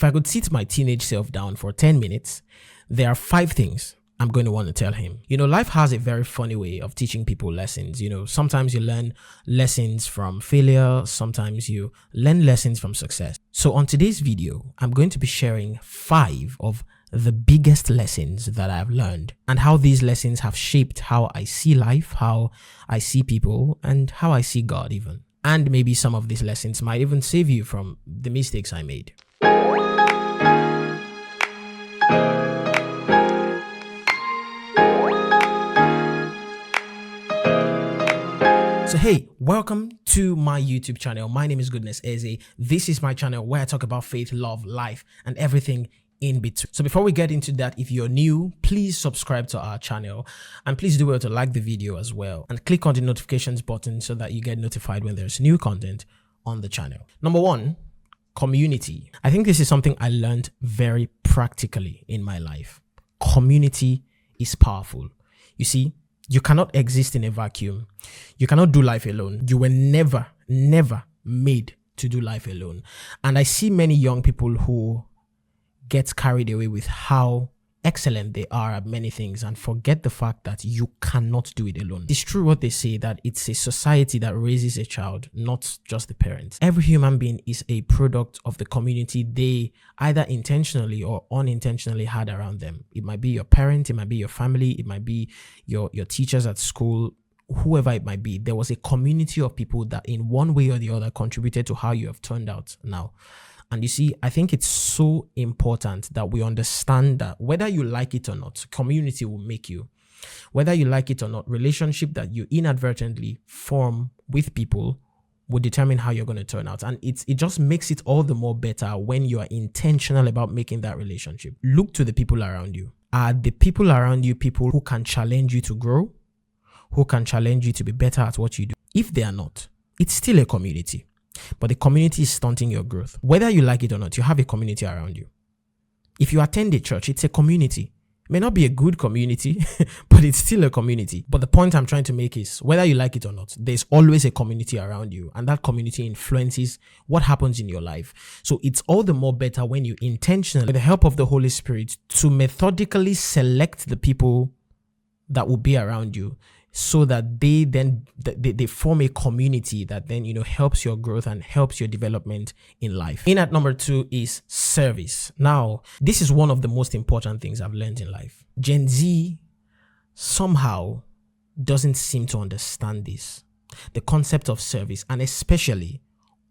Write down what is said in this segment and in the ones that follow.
If I could sit my teenage self down for 10 minutes, there are 5 things I'm going to want to tell him. Life has a very funny way of teaching people lessons. Sometimes you learn lessons from failure, sometimes you learn lessons from success. So on today's video, I'm going to be sharing 5 of the biggest lessons that I've learned and how these lessons have shaped how I see life, how I see people, and how I see God even. And maybe some of these lessons might even save you from the mistakes I made. So hey, welcome to my YouTube channel. My name is Goodness Eze. This is my channel where I talk about faith, love, life, and everything in between. So before we get into that, if you're new, please subscribe to our channel and please do well to like the video as well and click on the notifications button so that you get notified when there's new content on the channel. Number 1, community. I think this is something I learned very practically in my life. Community is powerful. You see, you cannot exist in a vacuum. You cannot do life alone. You were never made to do life alone. And I see many young people who get carried away with how excellent they are at many things and forget the fact that you cannot do it alone. It's true what they say, that it's a society that raises a child, not just the parents. Every human being is a product of the community they either intentionally or unintentionally had around them. It might be your parent, it might be your family, it might be your teachers at school, whoever it might be. There was a community of people that in one way or the other contributed to how you have turned out now. And you see, I think it's so important that we understand that whether you like it or not, community will make you. Whether you like it or not, relationship that you inadvertently form with people will determine how you're going to turn out. And it just makes it all the more better when you are intentional about making that relationship. Look to the people around you. Are the people around you people who can challenge you to grow? Who can challenge you to be better at what you do? If they are not, it's still a community. But the community is stunting your growth. Whether you like it or not, you have a community around you. If you attend a church, it's a community. It may not be a good community, but it's still a community. But the point I'm trying to make is, whether you like it or not, there's always a community around you. And that community influences what happens in your life. So it's all the more better when you intentionally, with the help of the Holy Spirit, to methodically select the people that will be around you, so that they form a community that then helps your growth and helps your development in life. In at number 2 is service. Now, this is one of the most important things I've learned in life. Gen Z somehow doesn't seem to understand this, the concept of service, and especially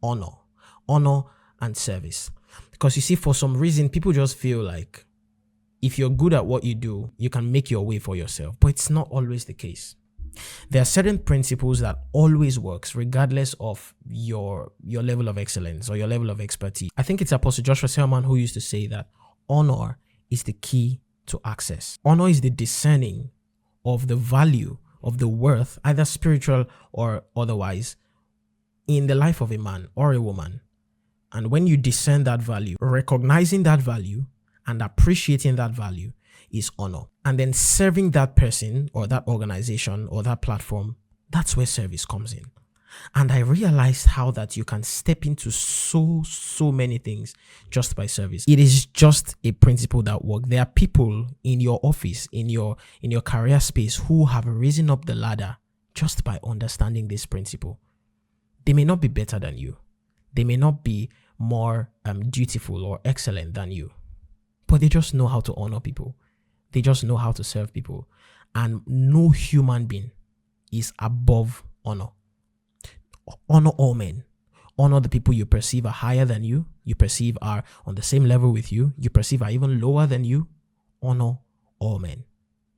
honor and service. Because you see, for some reason, people just feel like if you're good at what you do, you can make your way for yourself. But it's not always the case. There are certain principles that always works regardless of your level of excellence or your level of expertise. I think it's Apostle Joshua Selman who used to say that honor is the key to access. Honor is the discerning of the value of the worth, either spiritual or otherwise, in the life of a man or a woman. And when you discern that value, recognizing that value and appreciating that value is honor. And then serving that person or that organization or that platform, that's where service comes in. And I realized how that you can step into so many things just by service. It is just a principle that works. There are people in your office, in your career space, who have risen up the ladder just by understanding this principle. They may not be better than you. They may not be more dutiful or excellent than you, but they just know how to honor people. They just know how to serve people. And no human being is above honor. Honor all men. Honor the people you perceive are higher than you perceive are on the same level with you perceive are even lower than you. Honor all men.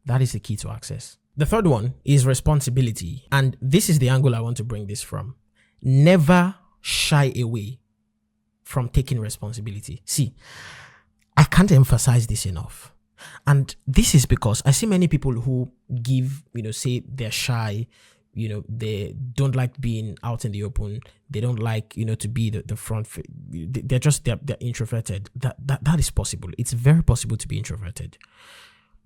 That is the key to access. The third one is responsibility. And this is the angle I want to bring this from. Never shy away from taking responsibility. See, I can't emphasize this enough. And this is because I see many people who give, say they're shy, they don't like being out in the open. They don't like, to be the front. They're introverted. That is possible. It's very possible to be introverted.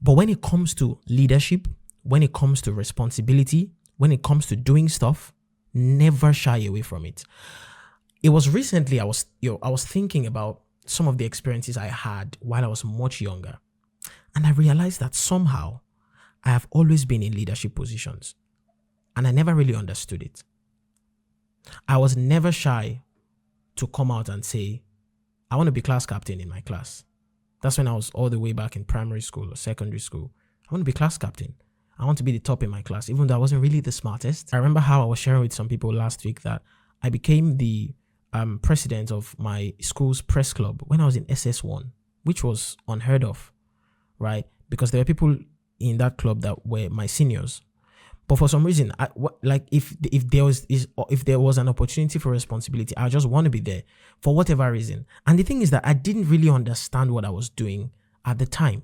But when it comes to leadership, when it comes to responsibility, when it comes to doing stuff, never shy away from it. It was recently I was thinking about some of the experiences I had while I was much younger. And I realized that somehow I have always been in leadership positions. And I never really understood it. I was never shy to come out and say, I want to be class captain in my class. That's when I was all the way back in primary school or secondary school. I want to be class captain. I want to be the top in my class, even though I wasn't really the smartest. I remember how I was sharing with some people last week that I became the president of my school's press club when I was in SS1, which was unheard of, right? Because there were people in that club that were my seniors. But for some reason, if there was an opportunity for responsibility, I just want to be there for whatever reason. And the thing is that I didn't really understand what I was doing at the time.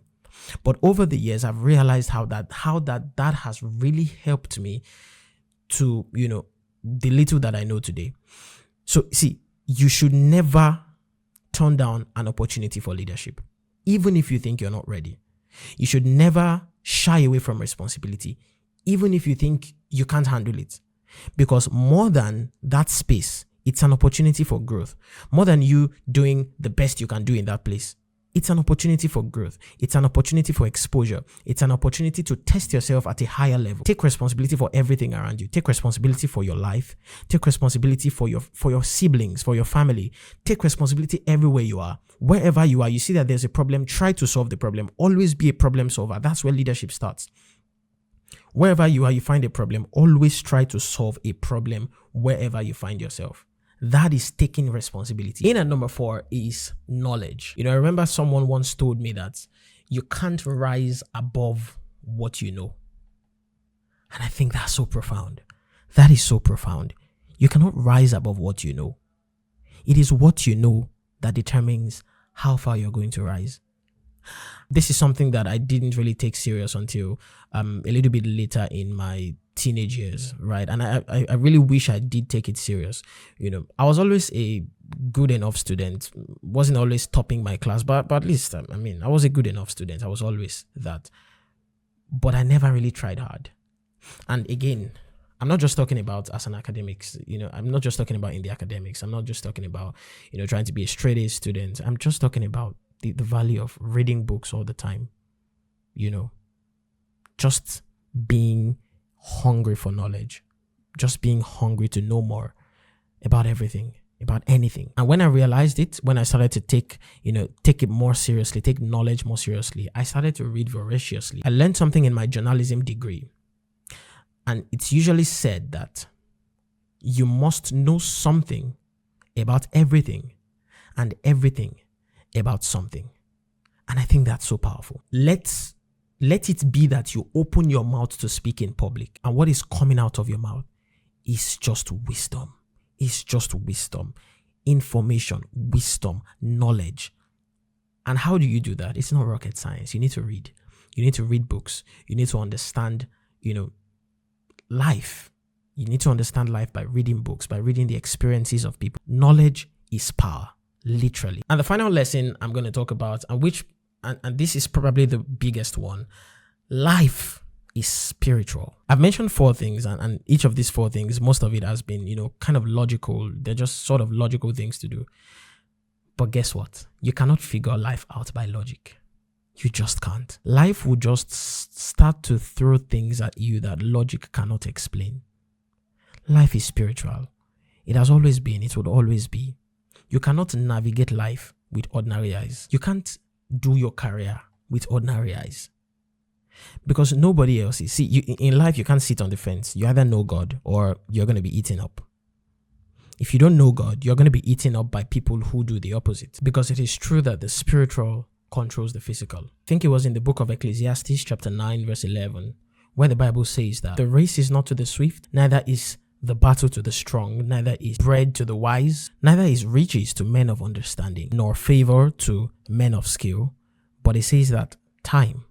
But over the years, I've realized how that has really helped me to, the little that I know today. So see, you should never turn down an opportunity for leadership, even if you think you're not ready. You should never shy away from responsibility, even if you think you can't handle it. Because more than that space, it's an opportunity for growth. More than you doing the best you can do in that place, it's an opportunity for growth. It's an opportunity for exposure. It's an opportunity to test yourself at a higher level. Take responsibility for everything around you. Take responsibility for your life. Take responsibility for your siblings, for your family. Take responsibility everywhere you are. Wherever you are, you see that there's a problem, try to solve the problem. Always be a problem solver. That's where leadership starts. Wherever you are, you find a problem, always try to solve a problem wherever you find yourself. That is taking responsibility. In at number 4 is knowledge. I remember someone once told me that you can't rise above what you know. And I think that's so profound. That is so profound. You cannot rise above what you know. It is what you know that determines how far you're going to rise. This is something that I didn't really take serious until a little bit later in my teenage years, right? And I really wish I did take it serious. I was always a good enough student, wasn't always topping my class, but at least, I was a good enough student. I was always that. But I never really tried hard. And again, I'm not just talking about as an academics, I'm not just talking about in the academics. I'm not just talking about, trying to be a straight A student. I'm just talking about the value of reading books all the time, just being hungry for knowledge, just being hungry to know more about everything, about anything. And when I realized it, when I started to take it more seriously, take knowledge more seriously, I started to read voraciously. I learned something in my journalism degree. And it's usually said that you must know something about everything and everything about something. And I think that's so powerful. Let it be that you open your mouth to speak in public, and what is coming out of your mouth is just wisdom. It's just wisdom, information, wisdom, knowledge. And how do you do that? It's not rocket science. You need to read. You need to read books. You need to understand, life. You need to understand life by reading books, by reading the experiences of people. Knowledge is power. Literally. And the final lesson I'm going to talk about, and this is probably the biggest one, life is spiritual. I've mentioned 4 things, and each of these 4 things, most of it has been, kind of logical. They're just sort of logical things to do. But guess what? You cannot figure life out by logic. You just can't. Life will just start to throw things at you that logic cannot explain. Life is spiritual. It has always been. It would always be. You cannot navigate life with ordinary eyes. You can't do your career with ordinary eyes. Because nobody else is. See, in life, you can't sit on the fence. You either know God or you're going to be eaten up. If you don't know God, you're going to be eaten up by people who do the opposite. Because it is true that the spiritual controls the physical. I think it was in the book of Ecclesiastes chapter 9 verse 11 where the Bible says that the race is not to the swift, neither is the battle to the strong, neither is bread to the wise, neither is riches to men of understanding, nor favor to men of skill. But it says that time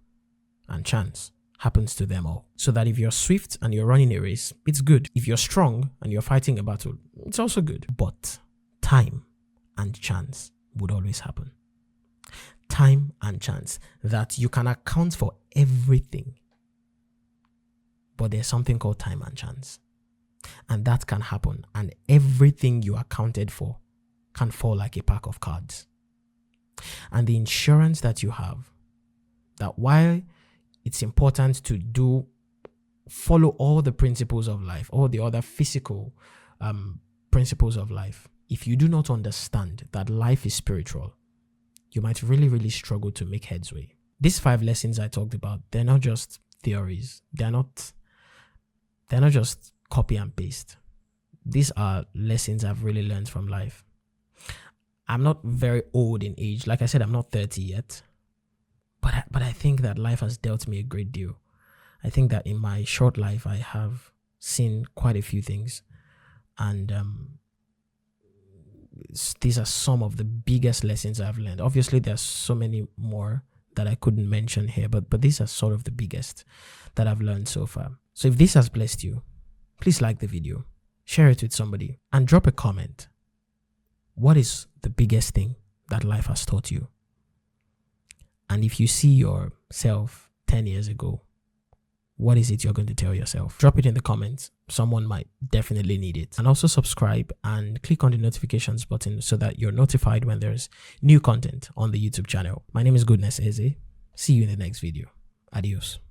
and chance happens to them all. So that if you're swift and you're running a race, it's good. If you're strong and you're fighting a battle, it's also good. But time and chance would always happen. Time and chance, that you can account for everything. But there's something called time and chance. And that can happen. And everything you accounted for can fall like a pack of cards. and the insurance that you have, that while it's important to follow all the principles of life, all the other physical principles of life, if you do not understand that life is spiritual, you might really, really struggle to make headway. These 5 lessons I talked about, they're not just theories. They're not just copy and paste. These are lessons I've really learned from life. I'm not very old in age. Like I said, I'm not 30 yet. But I think that life has dealt me a great deal. I think that in my short life, I have seen quite a few things. And these are some of the biggest lessons I've learned. Obviously, there's so many more that I couldn't mention here, but these are sort of the biggest that I've learned so far. So if this has blessed you, please like the video, share it with somebody, and drop a comment. What is the biggest thing that life has taught you? And if you see yourself 10 years ago, what is it you're going to tell yourself? Drop it in the comments. Someone might definitely need it. And also subscribe and click on the notifications button so that you're notified when there's new content on the YouTube channel. My name is Goodness Eze. See you in the next video. Adios.